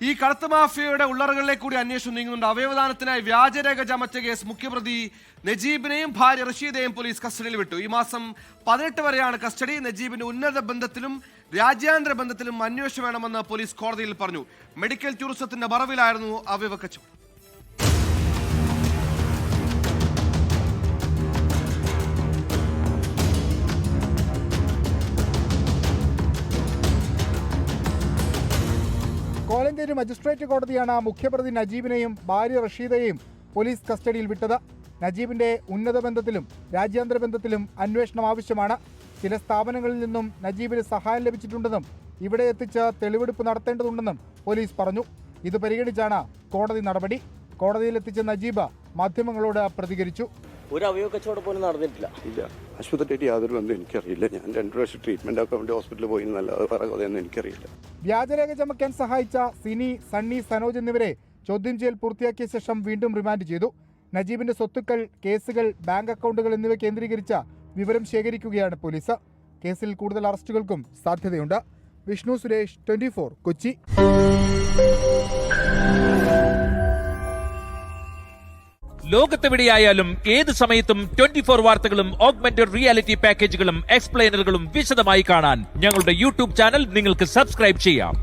ഈ കടത്ത് മാഫിയയുടെ ഉള്ളറകളിലേക്ക് കൂടി അന്വേഷണം നീങ്ങുന്നുണ്ട്. അവയവദാനത്തിനായി വ്യാജരേഖ ചമച്ച കേസ് മുഖ്യപ്രതി നജീബിനെയും ഭാര്യ റഷീദയെയും പോലീസ് കസ്റ്റഡിയിൽ വിട്ടു. ഈ മാസം 18 വരെയാണ് കസ്റ്റഡി. നജീബിന്റെ ഉന്നത ബന്ധത്തിലും രാജ്യാന്തര ബന്ധത്തിലും അന്വേഷണം വേണമെന്ന് പോലീസ് കോടതിയിൽ പറഞ്ഞു. മെഡിക്കൽ ടൂറിസത്തിന്റെ മറവിലായിരുന്നു അവയവ കച്ചവടം. കോലഞ്ചേരി മജിസ്ട്രേറ്റ് കോടതിയാണ് മുഖ്യപ്രതി നജീബിനെയും ഭാര്യ റഷീദയെയും പോലീസ് കസ്റ്റഡിയിൽ വിട്ടത്. നജീബിന്റെ ഉന്നത ബന്ധത്തിലും രാജ്യാന്തര ബന്ധത്തിലും അന്വേഷണം ആവശ്യമാണ്. ചില സ്ഥാപനങ്ങളിൽ നിന്നും നജീബിന് സഹായം ലഭിച്ചിട്ടുണ്ടെന്നും ഇവിടെ എത്തിച്ച് തെളിവെടുപ്പ് നടത്തേണ്ടതുണ്ടെന്നും പോലീസ് പറഞ്ഞു. ഇത് പരിഗണിച്ചാണ് കോടതി നടപടി. കോടതിയിലെത്തിച്ച നജീബ് മാധ്യമങ്ങളോട് പ്രതികരിച്ചു. ഒരു അവയവ കച്ചവടം പോലും നടന്നിട്ടില്ല. ഇല്ല, ആശുപത്രിയായിട്ട് യാതൊരു ബന്ധം എനിക്കറിയില്ല. ഞാൻ 2 വർഷം ട്രീറ്റ്മെന്റ് ഒക്കെ വേണ്ടി ഹോസ്പിറ്റലിൽ പോയി എന്നല്ലാതെ വേറെ കഥയൊന്നും എനിക്കറിയില്ല. വ്യാജരേഖ ചമയ്ക്കാൻ സഹായിച്ച സിനി, സണ്ണി, സനോജ് എന്നിവരെ ചോദ്യം ചെയ്യൽ പൂർത്തിയാക്കിയ ശേഷം വീണ്ടും റിമാൻഡ് ചെയ്തു. നജീബിന്റെ സ്വത്തുക്കൾ, കേസുകൾ, ബാങ്ക് അക്കൗണ്ടുകൾ എന്നിവ കേന്ദ്രീകരിച്ച വിവരം ശേഖരിക്കുകയാണ് പോലീസ്. കേസിൽ കൂടുതൽ അറസ്റ്റുകൾക്കും സാധ്യതയുണ്ട്. വിഷ്ണു സുരേഷ്, 24 കൊച്ചി. ലോകത്തെവിടെയായാലും ഏത് സമയത്തും 24 വാർത്തകളും ഓഗ്മെന്റഡ് റിയാലിറ്റി പാക്കേജുകളും എക്സ്പ്ലെയിനറുകളും വിശദമായി കാണാൻ ഞങ്ങളുടെ യൂട്യൂബ് ചാനൽ നിങ്ങൾക്ക് സബ്സ്ക്രൈബ് ചെയ്യാം.